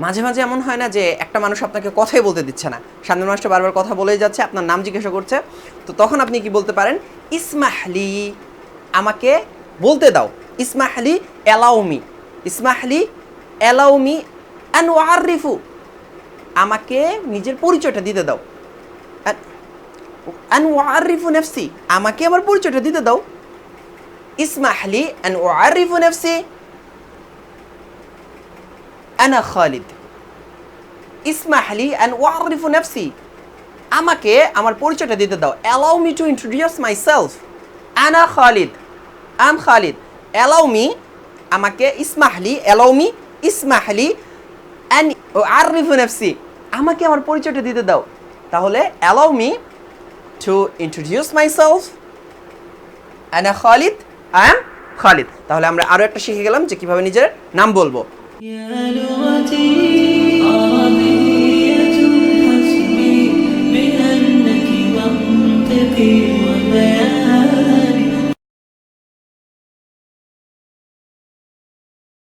মাঝে মাঝে এমন হয় না যে একটা মানুষ আপনাকে কথাই বলতে দিচ্ছে না, সামনের মানুষটা বারবার কথা বলেই যাচ্ছে, আপনার নাম জিজ্ঞাসা করছে, তো তখন আপনি কি বলতে পারেন, ইসমাহলি, আমাকে বলতে দাও, ইসমাহলি অ্যালাউমি, ইসমাহলি অ্যালাউমি অ্যান ওয়ারিফু, আমাকে নিজের পরিচয়টা দিতে দাও, অ্যান ওয়ারিফু নাফসি, আমাকে আমার পরিচয়টা দিতে দাও, ইসমাহলি অ্যান ওয়ারিফু নাফসি আনা খালিদ, ইসমাহলি অ্যান ওয়ারিফু নাফসি, আমাকে আমার পরিচয়টা দিতে দাও, allow me to introduce my self, আনা খালিদ, আম খালিদ, অ্যালাউ মি, আমাকে, ইসমাহলি, অ্যালাউ মি, ইসমাহলি অ্যান ওয়ারিফু নাফসি, আমাকে আমার পরিচয়টা দিতে দাও, তাহলে allow me to introduce my self, আনা খালিদ, আই এম খালিদ। তাহলে আমরা আরও একটা শিখে গেলাম যে কীভাবে নিজের নাম বলবো। يا لغتي عربية حسبي بأنك منطقي وبياني